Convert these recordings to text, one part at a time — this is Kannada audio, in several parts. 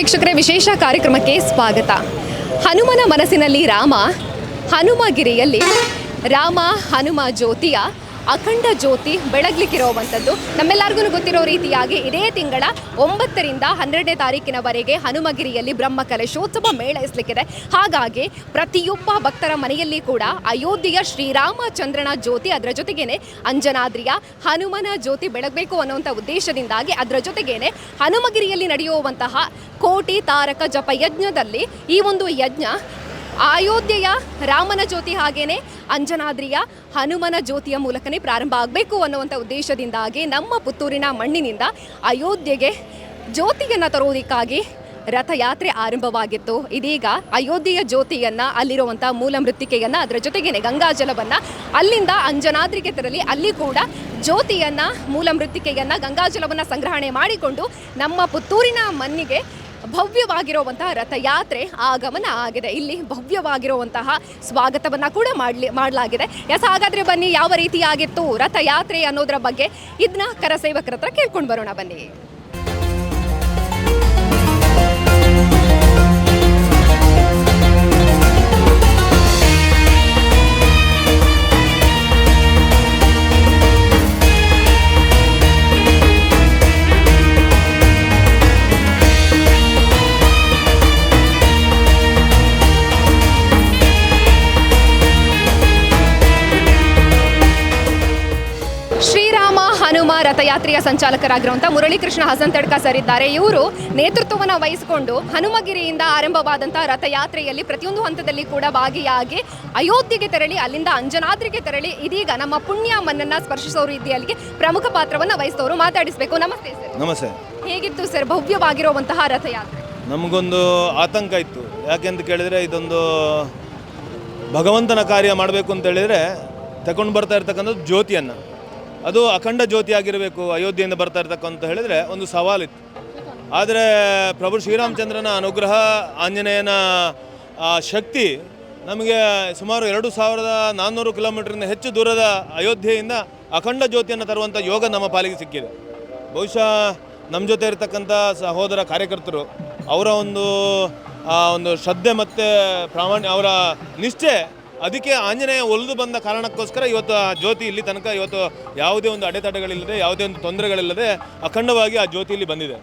ವೀಕ್ಷಕರೇ, ವಿಶೇಷ ಕಾರ್ಯಕ್ರಮಕ್ಕೆ ಸ್ವಾಗತ. ಹನುಮನ ಮನಸ್ಸಿನಲ್ಲಿ ರಾಮ, ಹನುಮಗಿರಿಯಲ್ಲಿ ರಾಮ ಹನುಮ ಜ್ಯೋತಿಯ ಅಖಂಡ ಜ್ಯೋತಿ ಬೆಳಗ್ಲಿಕ್ಕಿರುವಂಥದ್ದು ನಮ್ಮೆಲ್ಲರಿಗೂ ಗೊತ್ತಿರೋ ರೀತಿಯಾಗಿ ಇದೇ ತಿಂಗಳ 9ರಿಂದ 12ನೇ ತಾರೀಕಿನವರೆಗೆ ಹನುಮಗಿರಿಯಲ್ಲಿ ಬ್ರಹ್ಮ ಕಲಶೋತ್ಸವ ಮೇಳೈಸಲಿಕ್ಕಿದೆ. ಹಾಗಾಗಿ ಪ್ರತಿಯೊಬ್ಬ ಭಕ್ತರ ಮನೆಯಲ್ಲಿ ಕೂಡ ಅಯೋಧ್ಯೆಯ ಶ್ರೀರಾಮಚಂದ್ರನ ಜ್ಯೋತಿ, ಅದರ ಜೊತೆಗೇನೆ ಅಂಜನಾದ್ರಿಯ ಹನುಮನ ಜ್ಯೋತಿ ಬೆಳಗಬೇಕು ಅನ್ನುವಂಥ ಉದ್ದೇಶದಿಂದಾಗಿ ಅದರ ಜೊತೆಗೇನೆ ಹನುಮಗಿರಿಯಲ್ಲಿ ನಡೆಯುವಂತಹ ಕೋಟಿ ತಾರಕ ಜಪ ಯಜ್ಞದಲ್ಲಿ ಈ ಒಂದು ಯಜ್ಞ ಅಯೋಧ್ಯೆಯ ರಾಮನ ಜ್ಯೋತಿ ಹಾಗೇನೆ ಅಂಜನಾದ್ರಿಯ ಹನುಮನ ಜ್ಯೋತಿಯ ಮೂಲಕನೇ ಪ್ರಾರಂಭ ಆಗಬೇಕು ಅನ್ನುವಂಥ ಉದ್ದೇಶದಿಂದಾಗಿ ನಮ್ಮ ಪುತ್ತೂರಿನ ಮಣ್ಣಿನಿಂದ ಅಯೋಧ್ಯೆಗೆ ಜ್ಯೋತಿಯನ್ನು ತರೋದಕ್ಕಾಗಿ ರಥಯಾತ್ರೆ ಆರಂಭವಾಗಿತ್ತು. ಇದೀಗ ಅಯೋಧ್ಯೆಯ ಜ್ಯೋತಿಯನ್ನು, ಅಲ್ಲಿರುವಂಥ ಮೂಲ ಮೃತ್ತಿಕೆಯನ್ನು, ಅದರ ಜೊತೆಗೇನೆ ಗಂಗಾಜಲವನ್ನು ಅಲ್ಲಿಂದ ಅಂಜನಾದ್ರಿಗೆ ತೆರಳಿ ಅಲ್ಲಿ ಕೂಡ ಜ್ಯೋತಿಯನ್ನು, ಮೂಲ ಮೃತ್ತಿಕೆಯನ್ನು, ಗಂಗಾಜಲವನ್ನು ಸಂಗ್ರಹಣೆ ಮಾಡಿಕೊಂಡು ನಮ್ಮ ಪುತ್ತೂರಿನ ಮಣ್ಣಿಗೆ ಭವ್ಯವಾಗಿರುವಂತಹ ರಥಯಾತ್ರೆ ಆಗಮನ ಆಗಿದೆ. ಇಲ್ಲಿ ಭವ್ಯವಾಗಿರುವಂತಹ ಸ್ವಾಗತವನ್ನು ಕೂಡ ಮಾಡಲಾಗಿದೆ. ಹಾಗಾದರೆ ಬನ್ನಿ, ಯಾವ ರೀತಿಯಾಗಿತ್ತು ರಥಯಾತ್ರೆ ಅನ್ನೋದರ ಬಗ್ಗೆ ಇದನ್ನ ಕರಸೇವಕರ ಹತ್ರ ಕೇಳ್ಕೊಂಡು ಬರೋಣ ಬನ್ನಿ. ಹನುಮ ರಥಯಾತ್ರೆಯ ಸಂಚಾಲಕರಾಗಿರುವಂಥ ಮುರಳೀಕೃಷ್ಣ ಹಸಂತಡ್ಕ ಸರ್ ಇದ್ದಾರೆ. ಇವರು ನೇತೃತ್ವವನ್ನು ವಹಿಸಿಕೊಂಡು ಹನುಮಗಿರಿಯಿಂದ ಆರಂಭವಾದಂಥ ರಥಯಾತ್ರೆಯಲ್ಲಿ ಪ್ರತಿಯೊಂದು ಹಂತದಲ್ಲಿ ಕೂಡ ಭಾಗಿಯಾಗಿ ಅಯೋಧ್ಯೆಗೆ ತೆರಳಿ ಅಲ್ಲಿಂದ ಅಂಜನಾದ್ರಿಗೆ ತೆರಳಿ ಇದೀಗ ನಮ್ಮ ಪುಣ್ಯ ಮಣ್ಣನ್ನು ಸ್ಪರ್ಶಿಸೋ ರೀತಿಯಲ್ಲಿ ಪ್ರಮುಖ ಪಾತ್ರವನ್ನು ವಹಿಸಿದವರು. ಮಾತಾಡಿಸಬೇಕು. ನಮಸ್ತೆ ಸರ್. ನಮಸ್ತೆ. ಹೇಗಿತ್ತು ಸರ್ ಭವ್ಯವಾಗಿರುವಂತಹ ರಥಯಾತ್ರೆ? ನಮಗೊಂದು ಆತಂಕ ಇತ್ತು. ಯಾಕೆಂತ ಕೇಳಿದರೆ ಇದೊಂದು ಭಗವಂತನ ಕಾರ್ಯ ಮಾಡಬೇಕು ಅಂತ ಹೇಳಿದರೆ ತಗೊಂಡು ಬರ್ತಾ ಇರ್ತಕ್ಕಂಥದ್ದು ಜ್ಯೋತಿಯನ್ನು, ಅದು ಅಖಂಡ ಜ್ಯೋತಿ ಆಗಿರಬೇಕು ಅಯೋಧ್ಯೆಯಿಂದ ಬರ್ತಾ ಇರ್ತಕ್ಕಂತ ಹೇಳಿದರೆ ಒಂದು ಸವಾಲಿತ್ತು. ಆದರೆ ಪ್ರಭು ಶ್ರೀರಾಮಚಂದ್ರನ ಅನುಗ್ರಹ, ಆಂಜನೇಯನ ಶಕ್ತಿ ನಮಗೆ ಸುಮಾರು 2400 ಕಿಲೋಮೀಟರ್ನ ಹೆಚ್ಚು ದೂರದ ಅಯೋಧ್ಯೆಯಿಂದ ಅಖಂಡ ಜ್ಯೋತಿಯನ್ನು ತರುವಂಥ ಯೋಗ ನಮ್ಮ ಪಾಲಿಗೆ ಸಿಕ್ಕಿದೆ. ಬಹುಶಃ ನಮ್ಮ ಜೊತೆ ಇರತಕ್ಕಂಥ ಸಹೋದರ ಕಾರ್ಯಕರ್ತರು ಅವರ ಒಂದು ಶ್ರದ್ಧೆ ಮತ್ತು ಅವರ ನಿಷ್ಠೆ, ಅದಕ್ಕೆ ಆಂಜನೇಯ ಒಲಿದು ಬಂದ ಕಾರಣಕ್ಕೋಸ್ಕರ ಇವತ್ತು ಆ ಜ್ಯೋತಿ ಇಲ್ಲಿ ತನಕ ಇವತ್ತು ಯಾವುದೇ ಒಂದು ಅಡೆತಡೆಗಳಿಲ್ಲದೆ, ಯಾವುದೇ ಒಂದು ತೊಂದರೆಗಳಿಲ್ಲದೆ ಅಖಂಡವಾಗಿ ಆ ಜ್ಯೋತಿ ಇಲ್ಲಿ ಬಂದಿದೆ.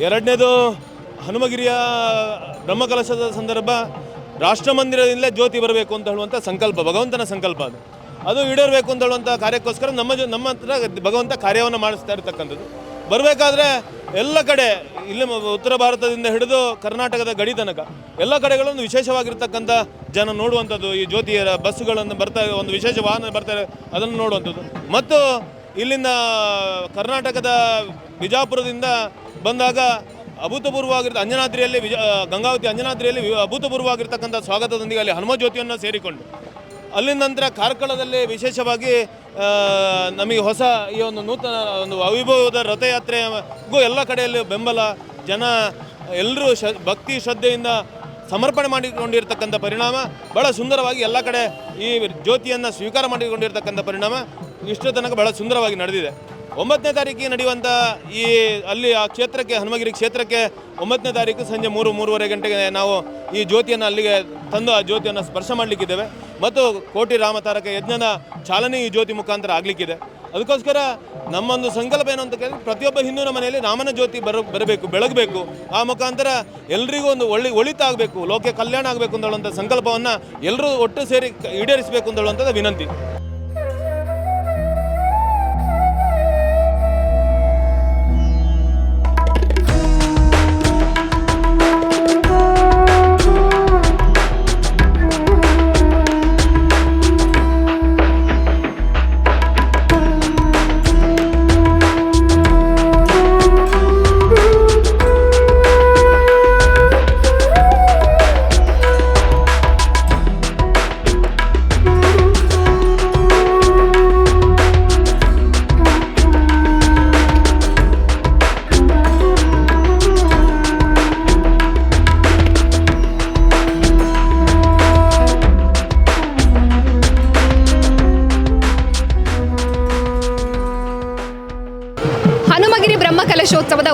ಎರಡನೇದು, ಹನುಮಗಿರಿಯ ಬ್ರಹ್ಮಕಲಶದ ಸಂದರ್ಭ ರಾಷ್ಟ್ರ ಮಂದಿರದಿಂದಲೇ ಜ್ಯೋತಿ ಬರಬೇಕು ಅಂತ ಹೇಳುವಂಥ ಸಂಕಲ್ಪ, ಭಗವಂತನ ಸಂಕಲ್ಪ ಅದು ಈಡೇರಬೇಕು ಅಂತ ಹೇಳುವಂಥ ಕಾರ್ಯಕ್ಕೋಸ್ಕರ ನಮ್ಮ ಹತ್ರ ಭಗವಂತ ಕಾರ್ಯವನ್ನು ಮಾಡಿಸ್ತಾ ಇರ್ತಕ್ಕಂಥದ್ದು. ಬರಬೇಕಾದ್ರೆ ಎಲ್ಲ ಕಡೆ, ಇಲ್ಲಿ ಉತ್ತರ ಭಾರತದಿಂದ ಹಿಡಿದು ಕರ್ನಾಟಕದ ಗಡಿ ತನಕ ಎಲ್ಲ ಕಡೆಗಳನ್ನು ವಿಶೇಷವಾಗಿರ್ತಕ್ಕಂಥ ಜನ ನೋಡುವಂಥದ್ದು, ಈ ಜ್ಯೋತಿಯ ಬಸ್ಸುಗಳನ್ನು ಬರ್ತಾ, ಒಂದು ವಿಶೇಷ ವಾಹನ ಬರ್ತಾರೆ, ಅದನ್ನು ನೋಡುವಂಥದ್ದು. ಮತ್ತು ಇಲ್ಲಿಂದ ಕರ್ನಾಟಕದ ಬಿಜಾಪುರದಿಂದ ಬಂದಾಗ ಅಭೂತಪೂರ್ವವಾಗಿರ್ತ ಅಂಜನಾದ್ರಿಯಲ್ಲಿ ಗಂಗಾವತಿ ಅಂಜನಾದ್ರಿಯಲ್ಲಿ ಅಭೂತಪೂರ್ವವಾಗಿರ್ತಕ್ಕಂಥ ಸ್ವಾಗತದೊಂದಿಗೆ ಅಲ್ಲಿ ಹನುಮ ಜ್ಯೋತಿಯನ್ನು ಸೇರಿಕೊಂಡು ಅಲ್ಲಿನ ನಂತರ ಕಾರ್ಕಳದಲ್ಲಿ ವಿಶೇಷವಾಗಿ ನಮಗೆ ಹೊಸ ಈ ಒಂದು ನೂತನ ಒಂದು ಅವಿಭವದ ರಥಯಾತ್ರೆಗೂ ಎಲ್ಲ ಕಡೆಯಲ್ಲಿ ಬೆಂಬಲ, ಜನ ಎಲ್ಲರೂ ಭಕ್ತಿ ಶ್ರದ್ಧೆಯಿಂದ ಸಮರ್ಪಣೆ ಮಾಡಿಕೊಂಡಿರ್ತಕ್ಕಂಥ ಪರಿಣಾಮ ಬಹಳ ಸುಂದರವಾಗಿ ಎಲ್ಲ ಕಡೆ ಈ ಜ್ಯೋತಿಯನ್ನು ಸ್ವೀಕಾರ ಮಾಡಿಕೊಂಡಿರ್ತಕ್ಕಂಥ ಪರಿಣಾಮ ಇಷ್ಟು ತನಕ ಬಹಳ ಸುಂದರವಾಗಿ ನಡೆದಿದೆ. 9ನೇ ತಾರೀಕಿಗೆ ನಡೆಯುವಂಥ ಅಲ್ಲಿ ಆ ಕ್ಷೇತ್ರಕ್ಕೆ, ಹನುಮಗಿರಿ ಕ್ಷೇತ್ರಕ್ಕೆ 9ನೇ ತಾರೀಕು ಸಂಜೆ 3-3:30 ಗಂಟೆಗೆ ನಾವು ಈ ಜ್ಯೋತಿಯನ್ನು ಅಲ್ಲಿಗೆ ತಂದು ಆ ಜ್ಯೋತಿಯನ್ನು ಸ್ಪರ್ಶ ಮಾಡಲಿಕ್ಕಿದ್ದೇವೆ. ಮತ್ತು ಕೋಟಿ ರಾಮತಾರಕ ಯಜ್ಞದ ಚಾಲನೆ ಈ ಜ್ಯೋತಿ ಮುಖಾಂತರ ಆಗಲಿಕ್ಕಿದೆ. ಅದಕ್ಕೋಸ್ಕರ ನಮ್ಮೊಂದು ಸಂಕಲ್ಪ ಏನು ಅಂತ ಕೇಳಿದ್ರೆ, ಪ್ರತಿಯೊಬ್ಬ ಹಿಂದೂನ ಮನೆಯಲ್ಲಿ ರಾಮನ ಜ್ಯೋತಿ ಬರಬೇಕು, ಬೆಳಗಬೇಕು. ಆ ಮುಖಾಂತರ ಎಲ್ರಿಗೂ ಒಂದು ಒಳಿತಾಗಬೇಕು, ಲೋಕ ಕಲ್ಯಾಣ ಆಗಬೇಕು ಅಂತ ಹೇಳುವಂಥ ಸಂಕಲ್ಪವನ್ನು ಎಲ್ಲರೂ ಒಟ್ಟು ಸೇರಿ ಈಡೇರಿಸಬೇಕು ಅಂತ ಹೇಳುವಂಥದ್ದು ವಿನಂತಿ.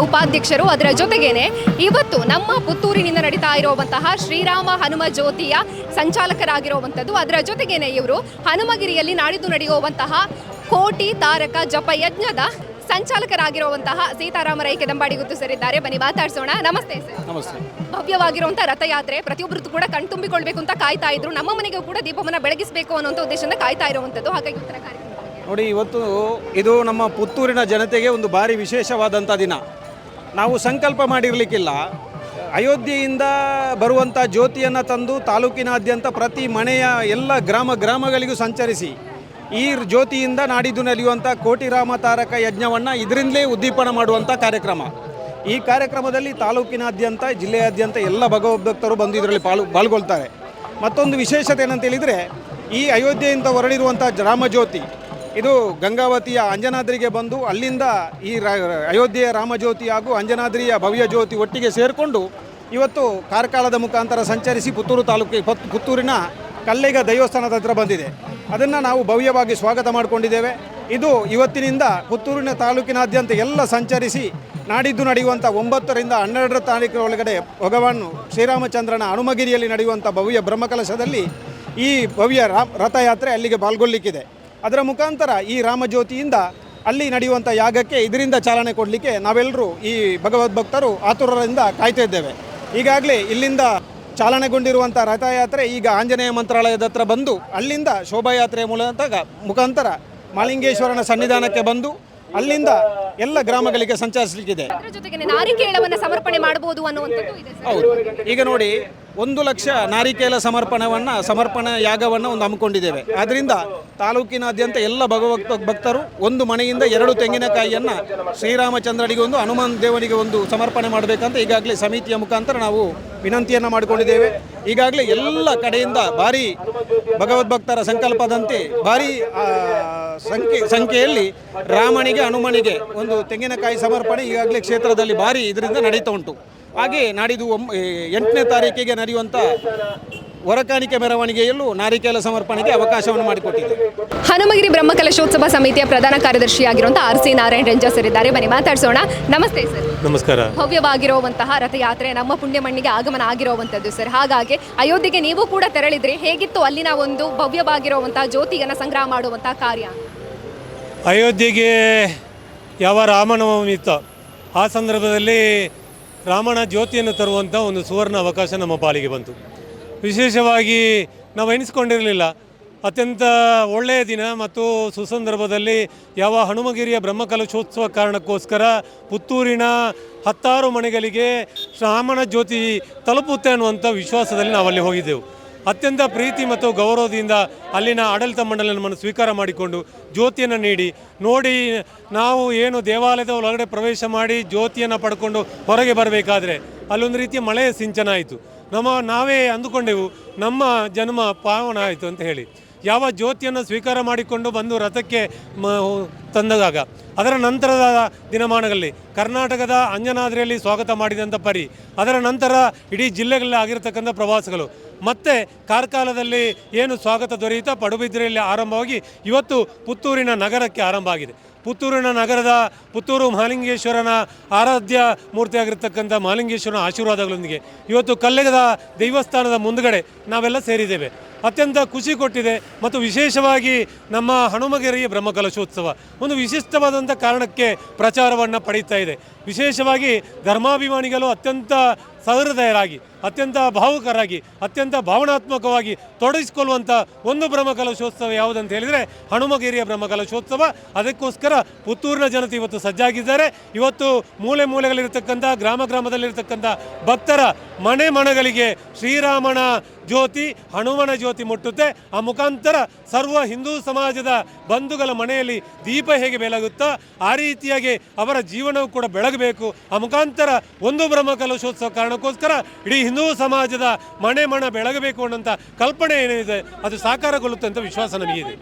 ಉಪಾಧ್ಯಕ್ಷರು. ಅದರ ಜೊತೆಗೇನೆ ಇವತ್ತು ನಮ್ಮ ಪುತ್ತೂರಿನಿಂದ ನಡೀತಾ ಇರುವಂತಹ ಶ್ರೀರಾಮ ಹನುಮ ಜ್ಯೋತಿಯ ಸಂಚಾಲಕರಾಗಿರುವಂಥದ್ದು. ಅದರ ಜೊತೆಗೇನೆ ಇವರು ಹನುಮಗಿರಿಯಲ್ಲಿ ನಾಡಿದ್ದು ನಡೆಯುವಂತಹ ಕೋಟಿ ತಾರಕ ಜಪ ಯಜ್ಞದ ಸಂಚಾಲಕರಾಗಿರುವಂತಹ ಸೀತಾರಾಮ ರೈ ಕೆದಂಬಾಡಿ ಗುತ್ತು ಸರ್ ಇದ್ದಾರೆ. ಬನ್ನಿ ಮಾತಾಡ್ಸೋಣ. ನಮಸ್ತೆ ಸರ್. ನಮಸ್ತೆ. ಭವ್ಯವಾಗಿರುವಂತಹ ರಥಯಾತ್ರೆ ಪ್ರತಿಯೊಬ್ಬರು ಕೂಡ ಕಣ್ತುಂಬಿಕೊಳ್ಬೇಕು ಅಂತ ಕಾಯ್ತಾ ಇದ್ರು. ನಮ್ಮ ಮನೆಗೂ ಕೂಡ ದೀಪವನ್ನ ಬೆಳಗಿಸಬೇಕು ಅನ್ನುವಂಥ ಉದ್ದೇಶದಿಂದ ಕಾಯ್ತಾ ಇರುವಂಥದ್ದು. ಹಾಗಾಗಿ ಉತ್ತರ ಕಾರ್ಯಕ್ರಮ ನೋಡಿ, ಇವತ್ತು ಇದು ನಮ್ಮ ಪುತ್ತೂರಿನ ಜನತೆಗೆ ಒಂದು ಭಾರಿ ವಿಶೇಷವಾದಂಥ ದಿನ. ನಾವು ಸಂಕಲ್ಪ ಮಾಡಿರಲಿಕ್ಕಿಲ್ಲ. ಅಯೋಧ್ಯೆಯಿಂದ ಬರುವಂಥ ಜ್ಯೋತಿಯನ್ನು ತಂದು ತಾಲೂಕಿನಾದ್ಯಂತ ಪ್ರತಿ ಮನೆಯ ಎಲ್ಲ ಗ್ರಾಮಗಳಿಗೂ ಸಂಚರಿಸಿ ಈ ಜ್ಯೋತಿಯಿಂದ ನಾಡಿದ್ದು ನಡೆಯುವಂಥ ಕೋಟಿ ರಾಮ ತಾರಕ ಯಜ್ಞವನ್ನು ಇದರಿಂದಲೇ ಉದ್ದೀಪನ ಮಾಡುವಂಥ ಕಾರ್ಯಕ್ರಮ. ಈ ಕಾರ್ಯಕ್ರಮದಲ್ಲಿ ತಾಲೂಕಿನಾದ್ಯಂತ ಜಿಲ್ಲೆಯಾದ್ಯಂತ ಎಲ್ಲ ಭಗವದ್ಭಕ್ತರು ಬಂದು ಇದರಲ್ಲಿ ಪಾಲ್ಗೊಳ್ತಾರೆ. ಮತ್ತೊಂದು ವಿಶೇಷತೆ ಏನಂತೇಳಿದರೆ, ಈ ಅಯೋಧ್ಯೆಯಿಂದ ಹೊರಡಿರುವಂಥ ರಾಮಜ್ಯೋತಿ ಇದು ಗಂಗಾವತಿಯ ಅಂಜನಾದ್ರಿಗೆ ಬಂದು ಅಲ್ಲಿಂದ ಈ ಅಯೋಧ್ಯೆಯ ರಾಮಜ್ಯೋತಿ ಹಾಗೂ ಅಂಜನಾದ್ರಿಯ ಭವ್ಯ ಜ್ಯೋತಿ ಒಟ್ಟಿಗೆ ಸೇರಿಕೊಂಡು ಇವತ್ತು ಕಾರ್ಕಳದ ಮುಖಾಂತರ ಸಂಚರಿಸಿ ಪುತ್ತೂರಿನ ಕಲ್ಲೆಗ ದೇವಸ್ಥಾನದ ಹತ್ರ ಬಂದಿದೆ. ಅದನ್ನು ನಾವು ಭವ್ಯವಾಗಿ ಸ್ವಾಗತ ಮಾಡಿಕೊಂಡಿದ್ದೇವೆ. ಇದು ಇವತ್ತಿನಿಂದ ಪುತ್ತೂರಿನ ತಾಲೂಕಿನಾದ್ಯಂತ ಎಲ್ಲ ಸಂಚರಿಸಿ ನಾಡಿದ್ದು ನಡೆಯುವಂಥ 9ರಿಂದ 12ರ ತಾರೀಕಿನ ಒಳಗಡೆ ಭಗವಾನ್ ಶ್ರೀರಾಮಚಂದ್ರನ ಹನುಮಗಿರಿಯಲ್ಲಿ ನಡೆಯುವಂಥ ಭವ್ಯ ಬ್ರಹ್ಮಕಲಶದಲ್ಲಿ ಈ ಭವ್ಯ ರಥಯಾತ್ರೆ ಅಲ್ಲಿಗೆ ಪಾಲ್ಗೊಳ್ಳಿಕ್ಕಿದೆ. ಅದರ ಮುಖಾಂತರ ಈ ರಾಮಜ್ಯೋತಿಯಿಂದ ಅಲ್ಲಿ ನಡೆಯುವಂಥ ಯಾಗಕ್ಕೆ ಇದರಿಂದ ಚಾಲನೆ ಕೊಡಲಿಕ್ಕೆ ನಾವೆಲ್ಲರೂ ಈ ಭಗವದ್ಭಕ್ತರು ಆತುರದಿಂದ ಕಾಯ್ತಾ ಇದ್ದೇವೆ. ಈಗಾಗಲೇ ಇಲ್ಲಿಂದ ಚಾಲನೆಗೊಂಡಿರುವಂಥ ರಥಯಾತ್ರೆ ಈಗ ಆಂಜನೇಯ ಮಂತ್ರಾಲಯದ ಹತ್ರ ಬಂದು ಅಲ್ಲಿಂದ ಶೋಭಾಯಾತ್ರೆಯ ಮುಖಾಂತರ ಮಾಲಿಂಗೇಶ್ವರನ ಸನ್ನಿಧಾನಕ್ಕೆ ಬಂದು ಅಲ್ಲಿಂದ ಎಲ್ಲ ಗ್ರಾಮಗಳಿಗೆ ಸಂಚರಿಸಲಿಕ್ಕಿದೆ. ಅದರ ಜೊತೆಗೆ ನಾರಿಕೇಳವನ್ನು ಸಮರ್ಪಣೆ ಮಾಡಬಹುದು ಅನ್ನುವಂಥದ್ದು ಇದೆ ಸರ್. ಹೌದು, ಈಗ ನೋಡಿ 1 ಲಕ್ಷ ನಾರಿಕೇಲ ಸಮರ್ಪಣಾ ಯಾಗವನ್ನು ಒಂದು ಹಮ್ಮಿಕೊಂಡಿದ್ದೇವೆ. ಆದ್ದರಿಂದ ತಾಲೂಕಿನಾದ್ಯಂತ ಎಲ್ಲ ಭಕ್ತರು ಒಂದು ಮನೆಯಿಂದ 2 ತೆಂಗಿನಕಾಯಿಯನ್ನು ಶ್ರೀರಾಮಚಂದ್ರನಿಗೆ ಒಂದು, ಹನುಮಾನ್ ದೇವನಿಗೆ ಒಂದು ಸಮರ್ಪಣೆ ಮಾಡಬೇಕಂತ ಈಗಾಗಲೇ ಸಮಿತಿಯ ಮುಖಾಂತರ ನಾವು ವಿನಂತಿಯನ್ನು ಮಾಡಿಕೊಂಡಿದ್ದೇವೆ. ಈಗಾಗಲೇ ಎಲ್ಲ ಕಡೆಯಿಂದ ಭಾರಿ ಭಗವದ್ಭಕ್ತರ ಸಂಕಲ್ಪದಂತೆ ಭಾರಿ ಸಂಖ್ಯೆಯಲ್ಲಿ ರಾಮನಿಗೆ ಹನುಮನಿಗೆ ಒಂದು ತೆಂಗಿನಕಾಯಿ ಸಮರ್ಪಣೆ ಈಗಾಗಲೇ ಕ್ಷೇತ್ರದಲ್ಲಿ ಭಾರಿ ಇದರಿಂದ ನಡೀತಾ ಉಂಟು. ಹಾಗೆ ನಾಡಿದ್ದು 8ನೇ ತಾರೀಕಿಗೆ ನಡೆಯುವಂಥ ಹೊರಕಾಣಿಕೆ ಮೆರವಣಿಗೆಯಲ್ಲೂ ನಾರಿಕೇಲ ಸಮರ್ಪಣೆಗೆ ಅವಕಾಶವನ್ನು ಮಾಡಿಕೊಟ್ಟಿದೆ. ಹನುಮಗಿರಿ ಬ್ರಹ್ಮಕಲಶೋತ್ಸವ ಸಮಿತಿಯ ಪ್ರಧಾನ ಕಾರ್ಯದರ್ಶಿಯಾಗಿರುವಂತಹ ಆರ್ ಸಿ ನಾರಾಯಣ್ ರಂಜಾ ಸರ್ ಇದ್ದಾರೆ. ಬನ್ನಿ ಮಾತಾಡ್ಸೋಣ. ನಮಸ್ತೆ ಸರ್. ನಮಸ್ಕಾರ. ಭವ್ಯವಾಗಿರುವಂತಹ ರಥಯಾತ್ರೆ ನಮ್ಮ ಪುಣ್ಯ ಮಣ್ಣಿಗೆ ಆಗಮನ ಆಗಿರುವಂಥದ್ದು ಸರ್. ಹಾಗಾಗಿ ಅಯೋಧ್ಯೆಗೆ ನೀವು ಕೂಡ ತೆರಳಿದ್ರಿ. ಹೇಗಿತ್ತು ಅಲ್ಲಿನ ಒಂದು ಭವ್ಯವಾಗಿರುವಂತಹ ಜ್ಯೋತಿಯನ್ನು ಸಂಗ್ರಹ ಮಾಡುವಂತಹ ಕಾರ್ಯ? ಅಯೋಧ್ಯೆಗೆ ಯಾವ ರಾಮನವಮಿ ಇತ್ತು ಆ ಸಂದರ್ಭದಲ್ಲಿ ರಾಮನ ಜ್ಯೋತಿಯನ್ನು ತರುವಂಥ ಒಂದು ಸುವರ್ಣ ಅವಕಾಶ ನಮ್ಮ ಪಾಲಿಗೆ ಬಂತು. ವಿಶೇಷವಾಗಿ ನಾವು ಎಣಿಸ್ಕೊಂಡಿರಲಿಲ್ಲ. ಅತ್ಯಂತ ಒಳ್ಳೆಯ ದಿನ ಮತ್ತು ಸುಸಂದರ್ಭದಲ್ಲಿ ಯಾವ ಹನುಮಗಿರಿಯ ಬ್ರಹ್ಮಕಲಶೋತ್ಸವ ಕಾರಣಕ್ಕೋಸ್ಕರ ಪುತ್ತೂರಿನ 10 ಮನೆಗಳಿಗೆ ರಾಮನ ಜ್ಯೋತಿ ತಲುಪುತ್ತೆ ಅನ್ನುವಂಥ ವಿಶ್ವಾಸದಲ್ಲಿ ನಾವಲ್ಲಿ ಹೋಗಿದ್ದೆವು. ಅತ್ಯಂತ ಪ್ರೀತಿ ಮತ್ತು ಗೌರವದಿಂದ ಅಲ್ಲಿನ ಆಡಳಿತ ಮಂಡಳಿ ನಮ್ಮನ್ನು ಸ್ವೀಕಾರ ಮಾಡಿಕೊಂಡು ಜ್ಯೋತಿಯನ್ನು ನೋಡಿ ನಾವು ಏನು ದೇವಾಲಯದ ಒಳಗಡೆ ಪ್ರವೇಶ ಮಾಡಿ ಜ್ಯೋತಿಯನ್ನು ಪಡ್ಕೊಂಡು ಹೊರಗೆ ಬರಬೇಕಾದ್ರೆ ಅಲ್ಲೊಂದು ರೀತಿಯ ಮಳೆಯ ಸಿಂಚನ ಆಯಿತು. ನಾವೇ ಅಂದುಕೊಂಡೆವು ನಮ್ಮ ಜನ್ಮ ಪಾವನ ಆಯಿತು ಅಂತ ಹೇಳಿ. ಯಾವ ಜ್ಯೋತಿಯನ್ನು ಸ್ವೀಕಾರ ಮಾಡಿಕೊಂಡು ಬಂದು ರಥಕ್ಕೆ ತಂದಾಗ ಅದರ ನಂತರದ ದಿನಮಾನಗಳಲ್ಲಿ ಕರ್ನಾಟಕದ ಅಂಜನಾದ್ರಿಯಲ್ಲಿ ಸ್ವಾಗತ ಮಾಡಿದಂಥ ಪರಿ, ಅದರ ನಂತರ ಇಡೀ ಜಿಲ್ಲೆಗಳಲ್ಲಿ ಆಗಿರತಕ್ಕಂಥ ಪ್ರವಾಸಗಳು, ಮತ್ತು ಕಾರ್ಕಾಲದಲ್ಲಿ ಏನು ಸ್ವಾಗತ ದೊರೆಯುತ್ತಾ ಪಡುಬಿದ್ರೆಯಲ್ಲಿ ಆರಂಭವಾಗಿ ಇವತ್ತು ಪುತ್ತೂರಿನ ನಗರಕ್ಕೆ ಆರಂಭ ಆಗಿದೆ. ಪುತ್ತೂರಿನ ನಗರದ ಪುತ್ತೂರು ಮಹಾಲಿಂಗೇಶ್ವರನ ಆರಾಧ್ಯ ಮೂರ್ತಿಯಾಗಿರ್ತಕ್ಕಂಥ ಮಹಾಲಿಂಗೇಶ್ವರನ ಆಶೀರ್ವಾದಗಳೊಂದಿಗೆ ಇವತ್ತು ಕಲ್ಲೆಗದ ದೇವಸ್ಥಾನದ ಮುಂದುಗಡೆ ನಾವೆಲ್ಲ ಸೇರಿದ್ದೇವೆ. ಅತ್ಯಂತ ಖುಷಿ ಕೊಟ್ಟಿದೆ. ಮತ್ತು ವಿಶೇಷವಾಗಿ ನಮ್ಮ ಹನುಮಗಿರಿಯ ಬ್ರಹ್ಮಕಲಶೋತ್ಸವ ಒಂದು ವಿಶಿಷ್ಟವಾದಂಥ ಕಾರಣಕ್ಕೆ ಪ್ರಚಾರವನ್ನು ಪಡೀತಾ ಇದೆ. ವಿಶೇಷವಾಗಿ ಧರ್ಮಾಭಿಮಾನಿಗಳು ಅತ್ಯಂತ ಸಹೃದಯರಾಗಿ, ಅತ್ಯಂತ ಭಾವುಕರಾಗಿ, ಅತ್ಯಂತ ಭಾವನಾತ್ಮಕವಾಗಿ ತೊಡಗಿಸಿಕೊಳ್ಳುವಂಥ ಒಂದು ಬ್ರಹ್ಮಕಲಶೋತ್ಸವ ಯಾವುದಂತ ಹೇಳಿದರೆ ಹನುಮಗಿರಿಯ ಬ್ರಹ್ಮಕಲಶೋತ್ಸವ. ಅದಕ್ಕೋಸ್ಕರ ಪುತ್ತೂರಿನ ಜನತೆ ಇವತ್ತು ಸಜ್ಜಾಗಿದ್ದಾರೆ. ಇವತ್ತು ಮೂಲೆ ಮೂಲೆಗಳಿರ್ತಕ್ಕಂಥ ಗ್ರಾಮದಲ್ಲಿರ್ತಕ್ಕಂಥ ಭಕ್ತರ ಮನೆಗಳಿಗೆ ಶ್ರೀರಾಮನ ಜ್ಯೋತಿ, ಹನುಮನ ಜ್ಯೋತಿ ಮುಟ್ಟುತ್ತೆ. ಆ ಮುಖಾಂತರ ಸರ್ವ ಹಿಂದೂ ಸಮಾಜದ ಬಂಧುಗಳ ಮನೆಯಲ್ಲಿ ದೀಪ ಹೇಗೆ ಬೆಳಗುತ್ತೋ ಆ ರೀತಿಯಾಗಿ ಅವರ ಜೀವನವು ಕೂಡ ಬೆಳಗಬೇಕು. ಆ ಮುಖಾಂತರ ಒಂದು ಬ್ರಹ್ಮಕಲಶೋತ್ಸವ ಕಾರಣಕ್ಕೋಸ್ಕರ ಇಡೀ ಹಿಂದೂ ಸಮಾಜದ ಮನೆ ಬೆಳಗಬೇಕು ಅನ್ನೋಂಥ ಕಲ್ಪನೆ ಏನಿದೆ ಅದು ಸಾಕಾರಗೊಳ್ಳುತ್ತೆ ಅಂತ ವಿಶ್ವಾಸ ನಮಗಿದೆ.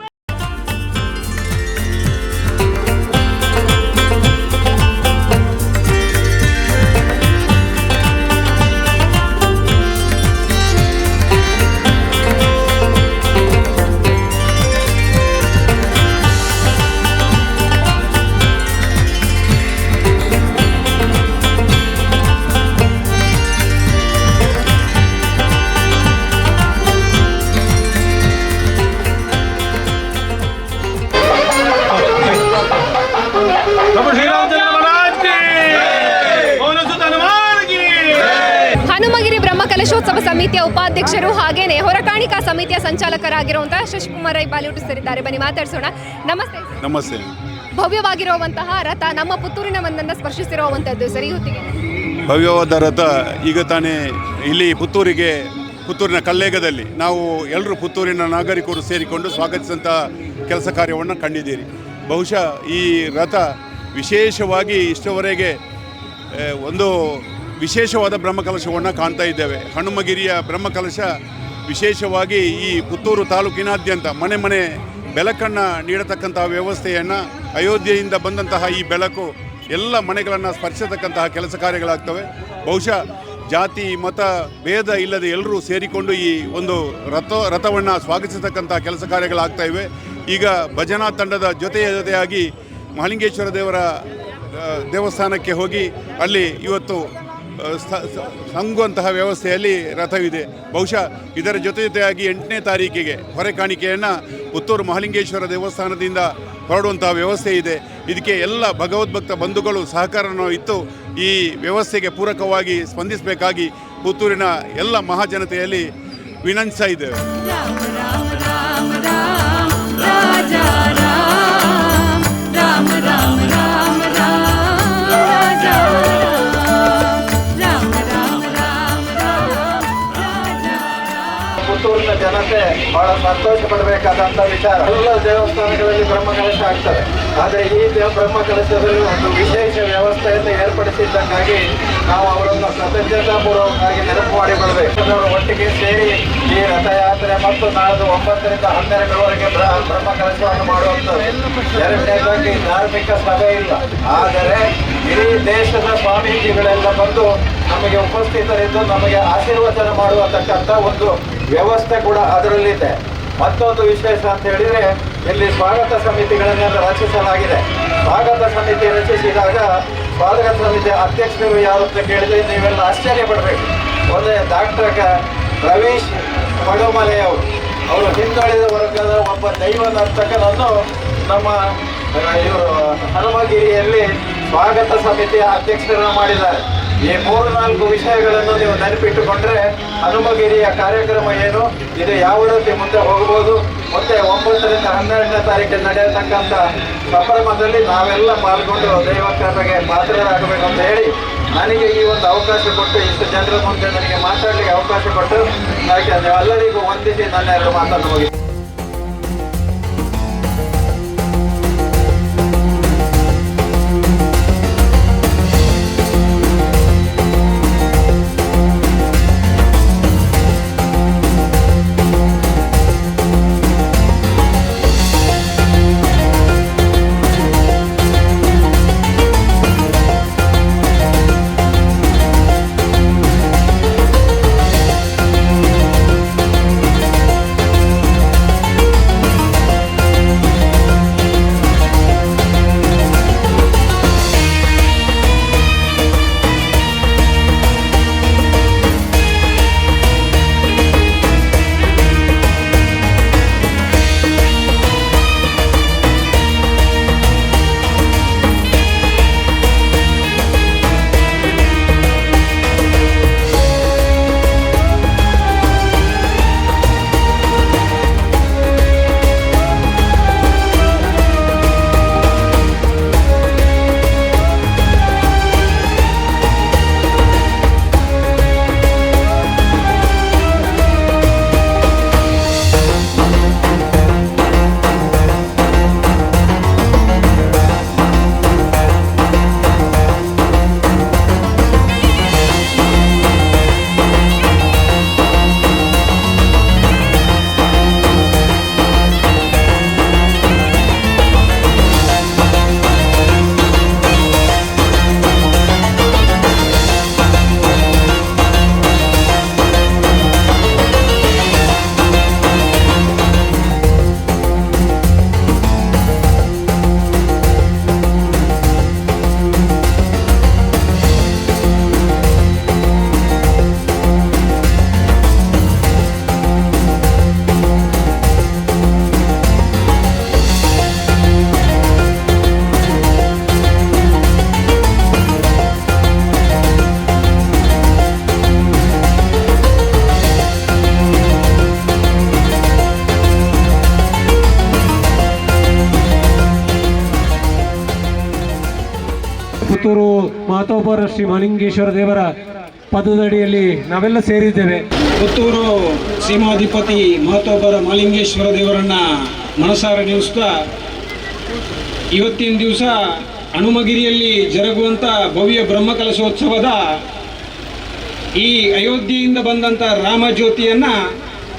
ಗಣೇಶೋತ್ಸವ ಸಮಿತಿಯ ಉಪಾಧ್ಯಕ್ಷರು ಹಾಗೇನೆ ಹೊರಕಾಣಿಕಾ ಸಮಿತಿಯ ಸಂಚಾಲಕರಾಗಿರುವಂತಹ ಶಶಿಕುಮಾರ್ ರೈ ಬಾಲಿವುಡ್ ಸೇರಿದ್ದಾರೆ. ಬನ್ನಿ ಮಾತಾಡ್ಸೋಣ. ನಮಸ್ತೆ. ನಮಸ್ತೆ. ಭವ್ಯವಾಗಿರುವಂತಹ ರಥ ನಮ್ಮ ಪುತ್ತೂರಿನ ಮಣ್ಣನ್ನು ಸ್ಪರ್ಶಿಸಿರುವಂತದ್ದು ಸರಿ ಹೊತ್ತಿಗೆ ಭವ್ಯವಾದ ರಥ ಈಗ ತಾನೇ ಇಲ್ಲಿ ಪುತ್ತೂರಿನ ಕಲ್ಲೇಗದಲ್ಲಿ ನಾವು ಎಲ್ಲರೂ ಪುತ್ತೂರಿನ ನಾಗರಿಕರು ಸೇರಿಕೊಂಡು ಸ್ವಾಗತಿಸಿದಂಥ ಕೆಲಸ ಕಾರ್ಯವನ್ನು ಕಂಡಿದ್ದೀರಿ. ಬಹುಶಃ ಈ ರಥ ವಿಶೇಷವಾಗಿ ಇಷ್ಟವರೆಗೆ ಒಂದು ವಿಶೇಷವಾದ ಬ್ರಹ್ಮಕಲಶವನ್ನು ಕಾಣ್ತಾ ಇದ್ದೇವೆ. ಹನುಮಗಿರಿಯ ಬ್ರಹ್ಮಕಲಶ ವಿಶೇಷವಾಗಿ ಈ ಪುತ್ತೂರು ತಾಲೂಕಿನಾದ್ಯಂತ ಮನೆ ಮನೆ ಬೆಳಕನ್ನು ನೀಡತಕ್ಕಂತಹ ವ್ಯವಸ್ಥೆಯನ್ನು, ಅಯೋಧ್ಯೆಯಿಂದ ಬಂದಂತಹ ಈ ಬೆಳಕು ಎಲ್ಲ ಮನೆಗಳನ್ನು ಸ್ಪರ್ಶತಕ್ಕಂತಹ ಕೆಲಸ ಕಾರ್ಯಗಳಾಗ್ತವೆ. ಬಹುಶಃ ಜಾತಿ ಮತ ಭೇದ ಇಲ್ಲದೆ ಎಲ್ಲರೂ ಸೇರಿಕೊಂಡು ಈ ಒಂದು ರಥವನ್ನು ಸ್ವಾಗತಿಸತಕ್ಕಂತಹ ಕೆಲಸ ಕಾರ್ಯಗಳಾಗ್ತಾ ಇವೆ. ಈಗ ಭಜನಾ ತಂಡದ ಜೊತೆಯಾಗಿ ಮಹಾಲಿಂಗೇಶ್ವರ ದೇವರ ದೇವಸ್ಥಾನಕ್ಕೆ ಹೋಗಿ ಅಲ್ಲಿ ಇವತ್ತು ಸಂಗುವಂತಹ ವ್ಯವಸ್ಥೆಯಲ್ಲಿ ರಥವಿದೆ. ಬಹುಶಃ ಇದರ ಜೊತೆಯಾಗಿ 8ನೇ ತಾರೀಕಿಗೆ ಹೊರೆ ಕಾಣಿಕೆಯನ್ನು ಪುತ್ತೂರು ಮಹಾಲಿಂಗೇಶ್ವರ ದೇವಸ್ಥಾನದಿಂದ ಹೊರಡುವಂತಹ ವ್ಯವಸ್ಥೆ ಇದೆ. ಇದಕ್ಕೆ ಎಲ್ಲ ಭಗವದ್ಭಕ್ತ ಬಂಧುಗಳು ಸಹಕಾರವನ್ನು ಇತ್ತು ಈ ವ್ಯವಸ್ಥೆಗೆ ಪೂರಕವಾಗಿ ಸ್ಪಂದಿಸಬೇಕಾಗಿ ಪುತ್ತೂರಿನ ಎಲ್ಲ ಮಹಾಜನತೆಯಲ್ಲಿ ವಿನಂತಿಸ್ತಾ ಇದ್ದೇವೆ. ಪುತ್ತೂರಿನ ಜನತೆ ಬಹಳ ಸಂತೋಷ ಪಡಬೇಕಾದಂಥ ವಿಚಾರ. ಎಲ್ಲ ದೇವಸ್ಥಾನಗಳಲ್ಲಿ ಬ್ರಹ್ಮಕಲಶ ಆಗ್ತದೆ, ಆದರೆ ಈ ಬ್ರಹ್ಮಕಲಶದಲ್ಲಿ ಒಂದು ವಿಶೇಷ ವ್ಯವಸ್ಥೆಯನ್ನು ಏರ್ಪಡಿಸಿದ್ದಕ್ಕಾಗಿ ನಾವು ಅವರನ್ನು ಕೃತಜ್ಞತಾಪೂರ್ವಕವಾಗಿ ನೆನಪು ಮಾಡಿಕೊಳ್ಳಬೇಕು. ಒಟ್ಟಿಗೆ ಸೇರಿ ಈ ರಥಯಾತ್ರೆ ಮತ್ತು ನಾಳೆ 9ರಿಂದ 12ರವರೆಗೆ ಬ್ರಹ್ಮಕಲಶವನ್ನು ಮಾಡುವಂಥದ್ದು. ಎರಡನೇದಾಗಿ ಧಾರ್ಮಿಕ ಸಭೆ ಇಲ್ಲ, ಆದರೆ ಇಡೀ ದೇಶದ ಸ್ವಾಮೀಜಿಗಳೆಲ್ಲ ಬಂದು ನಮಗೆ ಉಪಸ್ಥಿತರಿದ್ದು ನಮಗೆ ಆಶೀರ್ವಚನ ಮಾಡುವತಕ್ಕಂಥ ಒಂದು ವ್ಯವಸ್ಥೆ ಕೂಡ ಅದರಲ್ಲಿದೆ. ಮತ್ತೊಂದು ವಿಶೇಷ ಅಂತ ಹೇಳಿದರೆ ಇಲ್ಲಿ ಸ್ವಾಗತ ಸಮಿತಿಗಳನ್ನೆಲ್ಲ ರಚಿಸಲಾಗಿದೆ. ಸ್ವಾಗತ ಸಮಿತಿ ರಚಿಸಿದಾಗ ಸ್ವಾಗತ ಸಮಿತಿ ಅಧ್ಯಕ್ಷರು ಯಾರು ಅಂತ ಕೇಳಿದರೆ ನೀವೆಲ್ಲ ಆಶ್ಚರ್ಯ ಪಡಬೇಕು. ಒಂದೇ ಡಾಕ್ಟರ್ ರವೀಶ್ ಮಡುಮಲೆಯವರು, ಅವರು ಹಿಂದುಳಿದ ವರ್ಗದ ಒಬ್ಬ ದೈವ ನರ್ತಕನನ್ನು ನಮ್ಮ ಇವರು ಹನುಮಗಿರಿಯಲ್ಲಿ ಸ್ವಾಗತ ಸಮಿತಿಯ ಅಧ್ಯಕ್ಷರನ್ನು ಮಾಡಿದ್ದಾರೆ. ಈ 3-4 ವಿಷಯಗಳನ್ನು ನೀವು ನೆನಪಿಟ್ಟುಕೊಂಡ್ರೆ ಹನುಮಗಿರಿಯ ಕಾರ್ಯಕ್ರಮ ಏನು, ಇದು ಯಾವ ರೀತಿ ಮುಂದೆ ಹೋಗ್ಬೋದು, ಮತ್ತೆ 9ರಿಂದ 12ನೇ ತಾರೀಕಿಗೆ ನಡೆಯತಕ್ಕಂಥ ಸಂಭ್ರಮದಲ್ಲಿ ನಾವೆಲ್ಲ ಪಾಲ್ಗೊಂಡು ದೈವಕೃಪೆಗೆ ಪಾತ್ರರಾಗಬೇಕು ಅಂತ ಹೇಳಿ ನನಗೆ ಈ ಒಂದು ಅವಕಾಶ ಕೊಟ್ಟು ಇಷ್ಟು ಜನರ ಮುಂದೆ ನನಗೆ ಮಾತಾಡಲಿಕ್ಕೆ ಅವಕಾಶ ಕೊಟ್ಟು ಅದಕ್ಕೆ ಎಲ್ಲರಿಗೂ ವಂದಿಸಿ ನನ್ನ 2 ಮಾತನ್ನು ಮುಗಿಸಿ. ಮಾತೋಪರ ಶ್ರೀ ಮಹಾಲಿಂಗೇಶ್ವರ ದೇವರ ಪದದಡಿಯಲ್ಲಿ ನಾವೆಲ್ಲ ಸೇರಿದ್ದೇವೆ. ಪುತ್ತೂರು ಸೀಮಾಧಿಪತಿ ಮಹತೋಬರ ಮಹಾಲಿಂಗೇಶ್ವರ ದೇವರನ್ನು ಮನಸಾರೆ ನೆನೆಸ್ತಾ ಇವತ್ತಿನ ದಿವಸ ಹನುಮಗಿರಿಯಲ್ಲಿ ಜರುಗುವಂಥ ಭವ್ಯ ಬ್ರಹ್ಮಕಲಶೋತ್ಸವದ ಈ ಅಯೋಧ್ಯೆಯಿಂದ ಬಂದಂಥ ರಾಮಜ್ಯೋತಿಯನ್ನು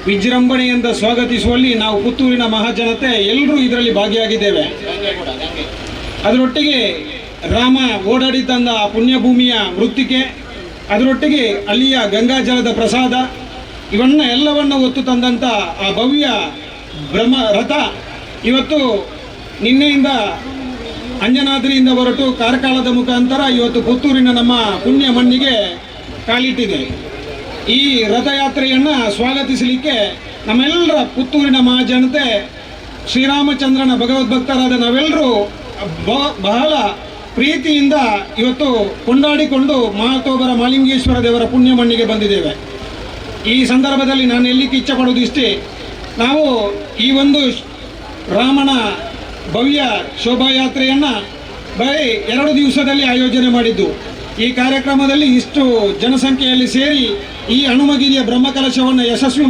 ವಿಜೃಂಭಣೆಯಿಂದ ಸ್ವಾಗತಿಸುವಲ್ಲಿ ನಾವು ಪುತ್ತೂರಿನ ಮಹಾಜನತೆ ಎಲ್ಲರೂ ಇದರಲ್ಲಿ ಭಾಗಿಯಾಗಿದ್ದೇವೆ. ಅದರೊಟ್ಟಿಗೆ ರಾಮ ಓಡಾಡಿ ತಂದ ಆ ಪುಣ್ಯಭೂಮಿಯ ಮೃತ್ತಿಕೆ, ಅದರೊಟ್ಟಿಗೆ ಅಲ್ಲಿಯ ಗಂಗಾಜಲದ ಪ್ರಸಾದ, ಎಲ್ಲವನ್ನು ಹೊತ್ತು ತಂದಂಥ ಆ ಭವ್ಯ ಬ್ರಹ್ಮ ರಥ ಇವತ್ತು ನಿನ್ನೆಯಿಂದ ಅಂಜನಾದ್ರಿಯಿಂದ ಹೊರಟು ಕಾರ್ಕಳದ ಮುಖಾಂತರ ಇವತ್ತು ಪುತ್ತೂರಿನ ನಮ್ಮ ಪುಣ್ಯ ಮಣ್ಣಿಗೆ ಕಾಲಿಟ್ಟಿದೆ. ಈ ರಥಯಾತ್ರೆಯನ್ನು ಸ್ವಾಗತಿಸಲಿಕ್ಕೆ ನಮ್ಮೆಲ್ಲರ ಪುತ್ತೂರಿನ ಮಹಾಜನತೆ, ಶ್ರೀರಾಮಚಂದ್ರನ ಭಗವದ್ಭಕ್ತರಾದ ನಾವೆಲ್ಲರೂ ಬಹಳ ಪ್ರೀತಿಯಿಂದ ಇವತ್ತು ಕೊಂಡಾಡಿಕೊಂಡು ಮಹತೋಬರ ಮಹಾಲಿಂಗೇಶ್ವರ ದೇವರ ಪುಣ್ಯ ಮಣ್ಣಿಗೆ ಬಂದಿದ್ದೇವೆ. ಈ ಸಂದರ್ಭದಲ್ಲಿ ನಾನು ಎಲ್ಲಿಗೆ ಇಚ್ಛೆ ಪಡೋದು ಇಷ್ಟೇ, ನಾವು ಈ ಒಂದು ರಾಮನ ಭವ್ಯ ಶೋಭಾಯಾತ್ರೆಯನ್ನು ಬರೀ 2 ದಿವಸದಲ್ಲಿ ಆಯೋಜನೆ ಮಾಡಿದ್ದು. ಈ ಕಾರ್ಯಕ್ರಮದಲ್ಲಿ ಇಷ್ಟು ಜನಸಂಖ್ಯೆಯಲ್ಲಿ ಸೇರಿ ಈ ಹನುಮಗಿರಿಯ ಬ್ರಹ್ಮಕಲಶವನ್ನು ಯಶಸ್ವಿ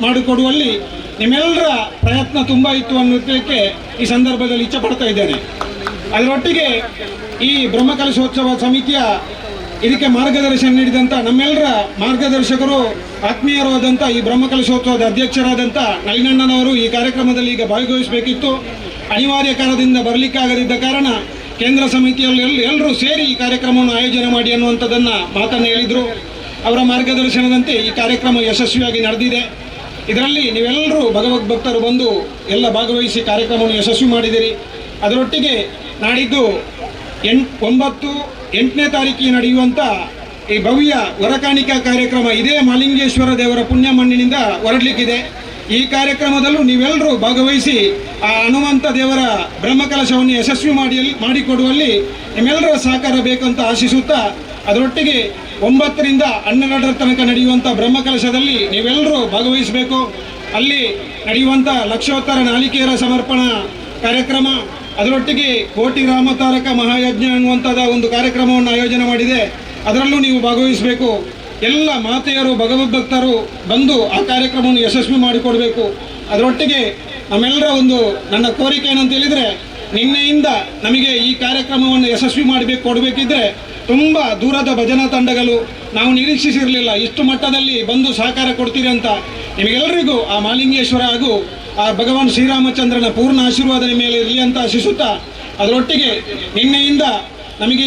ಮಾಡಿಕೊಡುವಲ್ಲಿ ನಿಮ್ಮೆಲ್ಲರ ಪ್ರಯತ್ನ ತುಂಬ ಇತ್ತು ಅನ್ನೋದಕ್ಕೆ ಈ ಸಂದರ್ಭದಲ್ಲಿ ಇಚ್ಛೆ ಪಡ್ತಾ ಇದ್ದೇನೆ. ಅದರೊಟ್ಟಿಗೆ ಈ ಬ್ರಹ್ಮಕಲಶೋತ್ಸವ ಸಮಿತಿಯ ಇದಕ್ಕೆ ಮಾರ್ಗದರ್ಶನ ನೀಡಿದಂಥ ನಮ್ಮೆಲ್ಲರ ಮಾರ್ಗದರ್ಶಕರು ಆತ್ಮೀಯರಾದಂಥ ಈ ಬ್ರಹ್ಮಕಲಶೋತ್ಸವದ ಅಧ್ಯಕ್ಷರಾದಂಥ ನಳಿನಣ್ಣನವರು ಈ ಕಾರ್ಯಕ್ರಮದಲ್ಲಿ ಈಗ ಭಾಗವಹಿಸಬೇಕಿತ್ತು. ಅನಿವಾರ್ಯ ಕಾರಣದಿಂದ ಬರಲಿಕ್ಕಾಗದಿದ್ದ ಕಾರಣ ಕೇಂದ್ರ ಸಮಿತಿಯಲ್ಲಿ ಎಲ್ಲರೂ ಸೇರಿ ಈ ಕಾರ್ಯಕ್ರಮವನ್ನು ಆಯೋಜನೆ ಮಾಡಿ ಅನ್ನುವಂಥದ್ದನ್ನು ಮಾತನ್ನು ಹೇಳಿದರು. ಅವರ ಮಾರ್ಗದರ್ಶನದಂತೆ ಈ ಕಾರ್ಯಕ್ರಮ ಯಶಸ್ವಿಯಾಗಿ ನಡೆದಿದೆ. ಇದರಲ್ಲಿ ನೀವೆಲ್ಲರೂ ಭಗವದ್ಭಕ್ತರು ಬಂದು ಎಲ್ಲ ಭಾಗವಹಿಸಿ ಕಾರ್ಯಕ್ರಮವನ್ನು ಯಶಸ್ವಿ ಮಾಡಿದಿರಿ. ಅದರೊಟ್ಟಿಗೆ ನಾಡಿದ್ದು 8ನೇ ತಾರೀಕಿಗೆ ನಡೆಯುವಂಥ ಈ ಭವ್ಯ ವರಕಾಣಿಕಾ ಕಾರ್ಯಕ್ರಮ ಇದೇ ಮಹಾಲಿಂಗೇಶ್ವರ ದೇವರ ಪುಣ್ಯ ಮಣ್ಣಿನಿಂದ ಹೊರಡಲಿಕ್ಕಿದೆ. ಈ ಕಾರ್ಯಕ್ರಮದಲ್ಲೂ ನೀವೆಲ್ಲರೂ ಭಾಗವಹಿಸಿ ಆ ಹನುಮಂತ ದೇವರ ಬ್ರಹ್ಮಕಲಶವನ್ನು ಯಶಸ್ವಿ ಮಾಡಿಕೊಡುವಲ್ಲಿ ನಿಮ್ಮೆಲ್ಲರ ಸಹಕಾರ ಬೇಕಂತ ಆಶಿಸುತ್ತಾ, ಅದರೊಟ್ಟಿಗೆ 9ರಿಂದ 12ರ ತನಕ ನಡೆಯುವಂಥ ಬ್ರಹ್ಮಕಲಶದಲ್ಲಿ ನೀವೆಲ್ಲರೂ ಭಾಗವಹಿಸಬೇಕು. ಅಲ್ಲಿ ನಡೆಯುವಂಥ ಲಕ್ಷೋತ್ತರ ನಾಲಿಕೆಯರ ಸಮರ್ಪಣಾ ಕಾರ್ಯಕ್ರಮ, ಅದರೊಟ್ಟಿಗೆ ಕೋಟಿ ರಾಮತಾರಕ ಮಹಾಯಜ್ಞ ಅನ್ನುವಂಥದ್ದು ಒಂದು ಕಾರ್ಯಕ್ರಮವನ್ನು ಆಯೋಜನೆ ಮಾಡಿದೆ. ಅದರಲ್ಲೂ ನೀವು ಭಾಗವಹಿಸಬೇಕು. ಎಲ್ಲ ಮಾತೆಯರು ಭಗವದ್ಭಕ್ತರು ಬಂದು ಆ ಕಾರ್ಯಕ್ರಮವನ್ನು ಯಶಸ್ವಿ ಮಾಡಿಕೊಡಬೇಕು. ಅದರೊಟ್ಟಿಗೆ ನಮ್ಮೆಲ್ಲರ ನನ್ನ ಕೋರಿಕೆ ಏನಂತ ಹೇಳಿದರೆ, ನಿನ್ನೆಯಿಂದ ನಮಗೆ ಈ ಕಾರ್ಯಕ್ರಮವನ್ನು ಯಶಸ್ವಿ ಕೊಡಬೇಕಿದ್ರೆ ತುಂಬ ದೂರದ ಭಜನಾ ತಂಡಗಳು ನಾವು ನಿರೀಕ್ಷಿಸಿರಲಿಲ್ಲ ಇಷ್ಟು ಮಟ್ಟದಲ್ಲಿ ಬಂದು ಸಹಕಾರ ಕೊಡ್ತೀರಿ ಅಂತ. ನಿಮಗೆಲ್ಲರಿಗೂ ಆ ಮಹಾಲಿಂಗೇಶ್ವರ ಹಾಗೂ ಆ ಭಗವಾನ್ ಶ್ರೀರಾಮಚಂದ್ರನ ಪೂರ್ಣ ಆಶೀರ್ವಾದ ನಿಮ್ಮ ಮೇಲೆ ಇರಲಿ ಅಂತ ಆಶಿಸುತ್ತಾ, ಅದರೊಟ್ಟಿಗೆ ನಿನ್ನೆಯಿಂದ ನಮಗೆ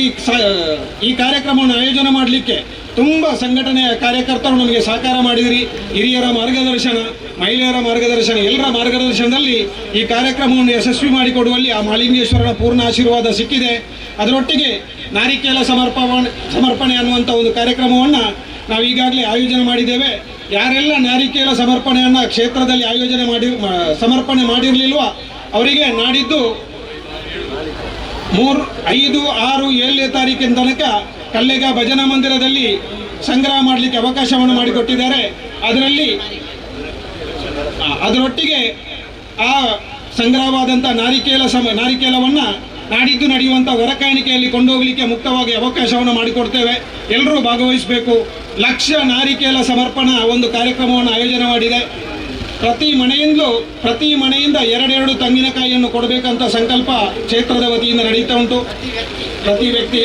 ಈ ಕಾರ್ಯಕ್ರಮವನ್ನು ಆಯೋಜನೆ ಮಾಡಲಿಕ್ಕೆ ತುಂಬ ಸಂಘಟನೆಯ ಕಾರ್ಯಕರ್ತರು ನಮಗೆ ಸಹಕಾರ ಮಾಡಿದಿರಿ. ಹಿರಿಯರ ಮಾರ್ಗದರ್ಶನ, ಮಹಿಳೆಯರ ಮಾರ್ಗದರ್ಶನ, ಎಲ್ಲರ ಮಾರ್ಗದರ್ಶನದಲ್ಲಿ ಈ ಕಾರ್ಯಕ್ರಮವನ್ನು ಯಶಸ್ವಿ ಮಾಡಿಕೊಡುವಲ್ಲಿ ಆ ಮಹಾಲಿಂಗೇಶ್ವರನ ಪೂರ್ಣ ಆಶೀರ್ವಾದ ಸಿಕ್ಕಿದೆ. ಅದರೊಟ್ಟಿಗೆ ನಾರಿಕೇಲ ಸಮರ್ಪಣೆ ಅನ್ನುವಂಥ ಒಂದು ಕಾರ್ಯಕ್ರಮವನ್ನು ನಾವು ಈಗಾಗಲೇ ಆಯೋಜನೆ ಮಾಡಿದ್ದೇವೆ. ಯಾರೆಲ್ಲ ನಾರಿಕೇಲ ಸಮರ್ಪಣೆಯನ್ನು ಕ್ಷೇತ್ರದಲ್ಲಿ ಸಮರ್ಪಣೆ ಮಾಡಿರಲಿಲ್ವೋ ಅವರಿಗೆ ನಾಡಿದ್ದು 3, 5, 6, 7ನೇ ತಾರೀಕಿನ ತನಕ ಕಲ್ಲೆಗ ಭಜನಾ ಮಂದಿರದಲ್ಲಿ ಸಂಗ್ರಹ ಮಾಡಲಿಕ್ಕೆ ಅವಕಾಶವನ್ನು ಮಾಡಿಕೊಟ್ಟಿದ್ದಾರೆ. ಅದರೊಟ್ಟಿಗೆ ಆ ಸಂಗ್ರಹವಾದಂಥ ನಾರಿಕೇಲವನ್ನು ನಾಡಿದ್ದು ನಡೆಯುವಂಥ ಹೊರಕಾಣಿಕೆಯಲ್ಲಿ ಕೊಂಡೋಗಲಿಕ್ಕೆ ಮುಕ್ತವಾಗಿ ಅವಕಾಶವನ್ನು ಮಾಡಿಕೊಡ್ತೇವೆ. ಎಲ್ಲರೂ ಭಾಗವಹಿಸಬೇಕು. ಲಕ್ಷ ನಾರಿಕೇಲ ಸಮರ್ಪಣಾ ಒಂದು ಕಾರ್ಯಕ್ರಮವನ್ನು ಆಯೋಜನೆ ಮಾಡಿದೆ. ಪ್ರತಿ ಮನೆಯಿಂದ 2 ತೆಂಗಿನಕಾಯಿಯನ್ನು ಕೊಡಬೇಕಂತ ಸಂಕಲ್ಪ ಕ್ಷೇತ್ರದ ವತಿಯಿಂದ ನಡೀತಾ ಉಂಟು. ಪ್ರತಿ ವ್ಯಕ್ತಿ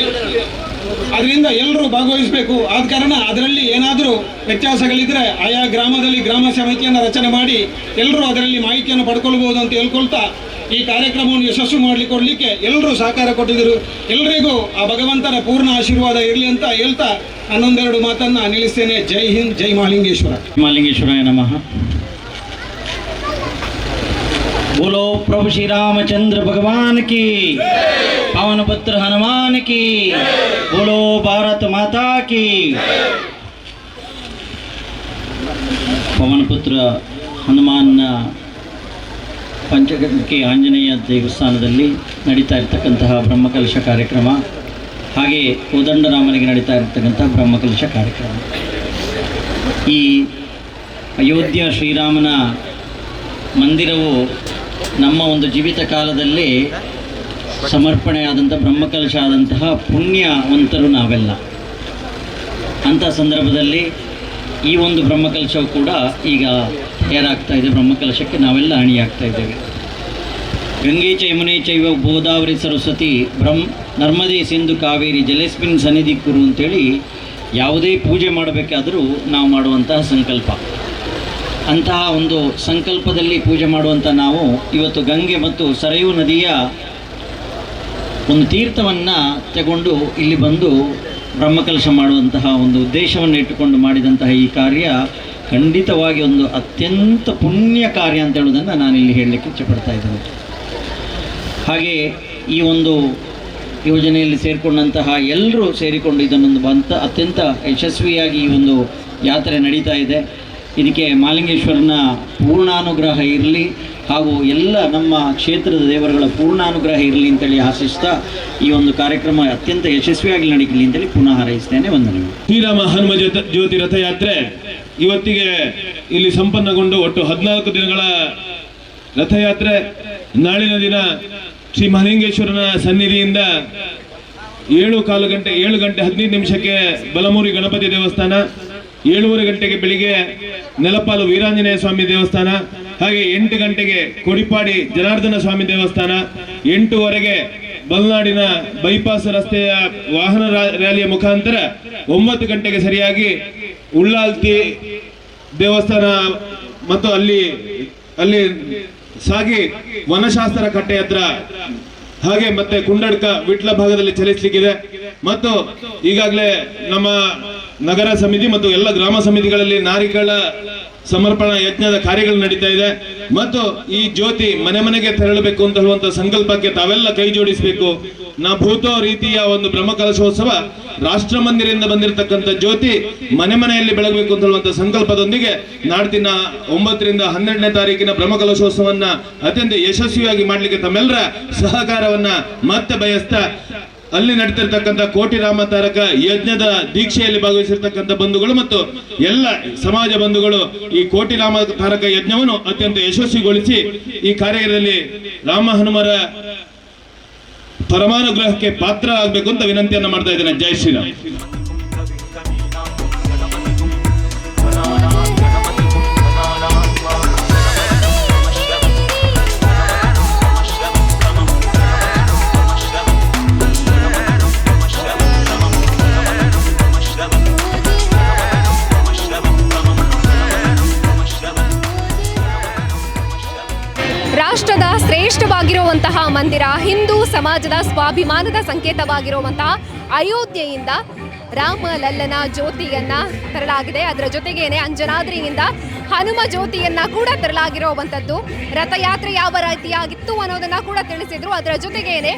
ಅದರಿಂದ ಎಲ್ಲರೂ ಭಾಗವಹಿಸಬೇಕು. ಆದ ಕಾರಣ ಅದರಲ್ಲಿ ಏನಾದರೂ ವ್ಯತ್ಯಾಸಗಳಿದ್ದರೆ ಆಯಾ ಗ್ರಾಮದಲ್ಲಿ ಗ್ರಾಮ ಸಮಿತಿಯನ್ನು ರಚನೆ ಮಾಡಿ ಎಲ್ಲರೂ ಅದರಲ್ಲಿ ಮಾಹಿತಿಯನ್ನು ಪಡ್ಕೊಳ್ಬೋದು ಅಂತ ಹೇಳ್ಕೊಳ್ತಾ ಈ ಕಾರ್ಯಕ್ರಮವನ್ನು ಯಶಸ್ವಿ ಕೊಡಲಿಕ್ಕೆ ಎಲ್ಲರೂ ಸಹಕಾರ ಕೊಟ್ಟಿದ್ದರು. ಎಲ್ಲರಿಗೂ ಆ ಭಗವಂತನ ಪೂರ್ಣ ಆಶೀರ್ವಾದ ಇರಲಿ ಅಂತ ಹೇಳ್ತಾ 11-2 ಮಾತನ್ನು ನಿಲ್ಲಿಸ್ತೇನೆ. ಜೈ ಹಿಂದ್, ಜೈ ಮಹಾಲಿಂಗೇಶ್ವರ. ಮಹಾಲಿಂಗೇಶ್ವರಾಯ ನಮಃ. बोलो प्रभु श्री रामचंद्र भगवान की, पवन पुत्र हनुमान की, बोलो भारत माता की. पवन पुत्र ಹನುಮಾನ್ನ ಪಂಚಗಂಗೆ ಆಂಜನೇಯ ದೇವಸ್ಥಾನದಲ್ಲಿ ನಡೀತಾ ಇರತಕ್ಕಂತಹ ಬ್ರಹ್ಮಕಲಶ ಕಾರ್ಯಕ್ರಮ, ಹಾಗೆ ಕೋದಂಡರಾಮನಿಗೆ ನಡೀತಾ ಇರತಕ್ಕಂಥ ಬ್ರಹ್ಮಕಲಶ ಕಾರ್ಯಕ್ರಮ. ಈ ಅಯೋಧ್ಯ ಶ್ರೀರಾಮನ ಮಂದಿರವು ನಮ್ಮ ಒಂದು ಜೀವಿತ ಕಾಲದಲ್ಲಿ ಸಮರ್ಪಣೆಯಾದಂಥ ಬ್ರಹ್ಮಕಲಶ ಆದಂತಹ ಪುಣ್ಯವಂತರು ನಾವೆಲ್ಲ. ಅಂಥ ಸಂದರ್ಭದಲ್ಲಿ ಈ ಒಂದು ಬ್ರಹ್ಮಕಲಶವು ಕೂಡ ಈಗ ತಯಾರಾಗ್ತಾ ಇದೆ. ಬ್ರಹ್ಮಕಲಶಕ್ಕೆ ನಾವೆಲ್ಲ ಅಣಿಯಾಗ್ತಾ ಇದ್ದೇವೆ. ಗಂಗೆ ಚ ಯಮುನೆ ಚೈವ ಗೋದಾವರಿ ಸರಸ್ವತಿ ನರ್ಮದೆ ಸಿಂಧು ಕಾವೇರಿ ಜಲೇಸ್ಮಿನ್ ಸನ್ನಿಧಿ ಕುರು ಅಂತೇಳಿ ಯಾವುದೇ ಪೂಜೆ ಮಾಡಬೇಕಾದರೂ ನಾವು ಮಾಡುವಂತಹ ಸಂಕಲ್ಪ. ಅಂತಹ ಒಂದು ಸಂಕಲ್ಪದಲ್ಲಿ ಪೂಜೆ ಮಾಡುವಂಥ ನಾವು ಇವತ್ತು ಗಂಗೆ ಮತ್ತು ಸರಯೂ ನದಿಯ ಒಂದು ತೀರ್ಥವನ್ನು ತಗೊಂಡು ಇಲ್ಲಿ ಬಂದು ಬ್ರಹ್ಮಕಲಶ ಮಾಡುವಂತಹ ಒಂದು ಉದ್ದೇಶವನ್ನು ಇಟ್ಟುಕೊಂಡು ಮಾಡಿದಂತಹ ಈ ಕಾರ್ಯ ಖಂಡಿತವಾಗಿ ಒಂದು ಅತ್ಯಂತ ಪುಣ್ಯ ಕಾರ್ಯ ಅಂತ ಹೇಳೋದನ್ನು ನಾನಿಲ್ಲಿ ಹೇಳಲಿಕ್ಕೆ ಇಚ್ಛೆಪಡ್ತಾ ಇದ್ದೇನೆ. ಹಾಗೆ ಈ ಒಂದು ಯೋಜನೆಯಲ್ಲಿ ಸೇರಿಕೊಂಡಂತಹ ಎಲ್ಲರೂ ಸೇರಿಕೊಂಡು ಇದನ್ನೊಂದು ಅತ್ಯಂತ ಯಶಸ್ವಿಯಾಗಿ ಈ ಒಂದು ಯಾತ್ರೆ ನಡೀತಾ ಇದೆ. ಇದಕ್ಕೆ ಮಾಲಿಂಗೇಶ್ವರನ ಪೂರ್ಣಾನುಗ್ರಹ ಇರಲಿ ಹಾಗೂ ಎಲ್ಲ ನಮ್ಮ ಕ್ಷೇತ್ರದ ದೇವರುಗಳ ಪೂರ್ಣಾನುಗ್ರಹ ಇರಲಿ ಅಂತೇಳಿ ಆಶಿಸ್ತಾ ಈ ಒಂದು ಕಾರ್ಯಕ್ರಮ ಅತ್ಯಂತ ಯಶಸ್ವಿಯಾಗಿ ನಡೀಲಿ ಅಂತೇಳಿ ಪುನಃ ಹಾರೈಸ್ತೇನೆ. ವಂದನೆಗಳು. ಶ್ರೀರಾಮ ಹನುಮ ಜ್ಯೋತಿ ರಥಯಾತ್ರೆ ಇವತ್ತಿಗೆ ಇಲ್ಲಿ ಸಂಪನ್ನಗೊಂಡು ಒಟ್ಟು 14 ದಿನಗಳ ರಥಯಾತ್ರೆ ನಾಳಿನ ದಿನ ಶ್ರೀ ಮಹಾಲಿಂಗೇಶ್ವರನ ಸನ್ನಿಧಿಯಿಂದ 7 ಗಂಟೆ 15 ನಿಮಿಷಕ್ಕೆ ಬಲಮೂರಿ ಗಣಪತಿ ದೇವಸ್ಥಾನ, 7:30 ಗಂಟೆಗೆ ಬೆಳಿಗ್ಗೆ ನೆಲಪಾಲು ವೀರಾಂಜನೇಯ ಸ್ವಾಮಿ ದೇವಸ್ಥಾನ, ಹಾಗೆ 8 ಗಂಟೆಗೆ ಕೊಡಿಪಾಡಿ ಜನಾರ್ದನ ಸ್ವಾಮಿ ದೇವಸ್ಥಾನ, 8:15 ಬಲ್ನಾಡಿನ ಬೈಪಾಸ್ ರಸ್ತೆಯ ವಾಹನ ರ್ಯಾಲಿಯ ಮುಖಾಂತರ 9 ಗಂಟೆಗೆ ಸರಿಯಾಗಿ ಉಳ್ಳಾಲ್ತಿ ದೇವಸ್ಥಾನ ಮತ್ತು ಅಲ್ಲಿ ಸಾಗಿ ವನಶಾಸ್ತ್ರ ಕಟ್ಟೆ ಹತ್ರ ಹಾಗೆ ಮತ್ತೆ ಕುಂಡಡ್ಕ ವಿಟ್ಲ ಭಾಗದಲ್ಲಿ ಚಲಿಸಲಿಕ್ಕಿದೆ. ಮತ್ತು ಈಗಾಗಲೇ ನಮ್ಮ ನಗರ ಸಮಿತಿ ಮತ್ತು ಎಲ್ಲ ಗ್ರಾಮ ಸಮಿತಿಗಳಲ್ಲಿ ನಾರಿಗಳ ಸಮರ್ಪಣಾ ಯಜ್ಞದ ಕಾರ್ಯಗಳು ನಡೀತಾ ಇದೆ. ಮತ್ತು ಈ ಜ್ಯೋತಿ ಮನೆ ಮನೆಗೆ ತೆರಳಬೇಕು ಅಂತ ಹೇಳುವಂತ ಸಂಕಲ್ಪಕ್ಕೆ ತಾವೆಲ್ಲ ಕೈ ಜೋಡಿಸಬೇಕು. ಭೂತೋ ರೀತಿಯ ಒಂದು ಬ್ರಹ್ಮಕಲಶೋತ್ಸವ ರಾಷ್ಟ್ರ ಮಂದಿರದಿಂದ ಬಂದಿರತಕ್ಕಂಥ ಜ್ಯೋತಿ ಮನೆ ಮನೆಯಲ್ಲಿ ಬೆಳಗಬೇಕು ಅಂತ ಹೇಳುವಂತ ಸಂಕಲ್ಪದೊಂದಿಗೆ ನಾಡ್ತಿನ 9 ರಿಂದ 12ನೇ ತಾರೀಕಿನ ಬ್ರಹ್ಮಕಲಶೋತ್ಸವನ್ನ ಅತ್ಯಂತ ಯಶಸ್ವಿಯಾಗಿ ಮಾಡಲಿಕ್ಕೆ ತಮ್ಮೆಲ್ಲರ ಸಹಕಾರವನ್ನ ಮತ್ತೆ ಬಯಸ್ತಾ, ಅಲ್ಲಿ ನಡೀತಿರ್ತಕ್ಕಂಥ ಕೋಟಿ ರಾಮ ತಾರಕ ಯಜ್ಞದ ದೀಕ್ಷೆಯಲ್ಲಿ ಭಾಗವಹಿಸಿರ್ತಕ್ಕಂಥ ಬಂಧುಗಳು ಮತ್ತು ಎಲ್ಲ ಸಮಾಜ ಬಂಧುಗಳು ಈ ಕೋಟಿ ರಾಮ ತಾರಕ ಯಜ್ಞವನ್ನು ಅತ್ಯಂತ ಯಶಸ್ವಿಗೊಳಿಸಿ ಈ ಕಾರ್ಯದಲ್ಲಿ ರಾಮ ಹನುಮರ ಪರಮಾನುಗ್ರಹಕ್ಕೆ ಪಾತ್ರ ಆಗಬೇಕು ಅಂತ ವಿನಂತಿಯನ್ನ ಮಾಡ್ತಾ ಇದ್ದೇನೆ. ಜೈ ಶ್ರೀರಾಮ್. ರಾಷ್ಟ್ರದ ಶ್ರೇಷ್ಠವಾಗಿರುವಂತಹ ಮಂದಿರ, ಹಿಂದೂ ಸಮಾಜದ ಸ್ವಾಭಿಮಾನದ ಸಂಕೇತವಾಗಿರುವಂತಹ ಅಯೋಧ್ಯೆಯಿಂದ ರಾಮ ಲಲ್ಲನ ಜ್ಯೋತಿಯನ್ನ ತರಲಾಗಿದೆ. ಅದರ ಜೊತೆಗೇನೆ ಅಂಜನಾದ್ರಿಯಿಂದ ಹನುಮ ಜ್ಯೋತಿಯನ್ನ ಕೂಡ ತರಲಾಗಿರುವಂಥದ್ದು. ರಥಯಾತ್ರೆ ಯಾವ ರೀತಿಯಾಗಿತ್ತು ಅನ್ನೋದನ್ನ ಕೂಡ ತಿಳಿಸಿದ್ರು. ಅದರ ಜೊತೆಗೇನೆ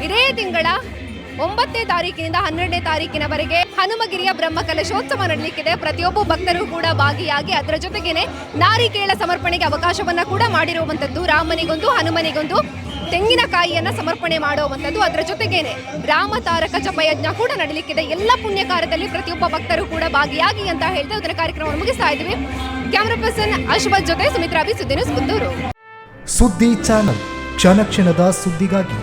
ಇದೇ ತಿಂಗಳ 9ನೇ ತಾರೀಕಿನಿಂದ 12ನೇ ತಾರೀಕಿನವರೆಗೆ ಹನುಮಗಿರಿಯ ಬ್ರಹ್ಮಕಲಶೋತ್ಸವ ನಡೆಯಲಿಕ್ಕಿದೆ. ಪ್ರತಿಯೊಬ್ಬ ಭಕ್ತರು ಕೂಡ ಭಾಗಿಯಾಗಿ ಅದರ ಜೊತೆಗೇನೆ ನಾರಿಕೇಳ ಸಮರ್ಪಣೆಗೆ ಅವಕಾಶವನ್ನ ಕೂಡ ಮಾಡಿರುವಂಥದ್ದು. ರಾಮನಿಗೊಂದು ಹನುಮನಿಗೊಂದು ತೆಂಗಿನಕಾಯಿಯನ್ನ ಸಮರ್ಪಣೆ ಮಾಡುವಂಥದ್ದು. ಅದರ ಜೊತೆಗೇನೆ ರಾಮ ತಾರಕ ಜಪಯಜ್ಞ ಕೂಡ ನಡೆಯಲಿಕ್ಕಿದೆ. ಎಲ್ಲ ಪುಣ್ಯ ಕಾರ್ಯದಲ್ಲಿ ಪ್ರತಿಯೊಬ್ಬ ಭಕ್ತರು ಕೂಡ ಭಾಗಿಯಾಗಿ ಅಂತ ಹೇಳ್ತಾ ಅದರ ಕಾರ್ಯಕ್ರಮವನ್ನು ಮುಗಿಸ್ತಾ ಇದ್ದೀವಿ. ಕ್ಯಾಮರಾ ಪರ್ಸನ್ ಅಶ್ವಥ್ ಜೊತೆ ಸುಮಿತ್ರಾ ಬಿ, ಸುದ್ದಿ ನ್ಯೂಸ್, ಪುತ್ತೂರು. ಸುದ್ದಿ ಚಾನಲ್, ಕ್ಷಣ ಕ್ಷಣದ ಸುದ್ದಿಗಾಗಿ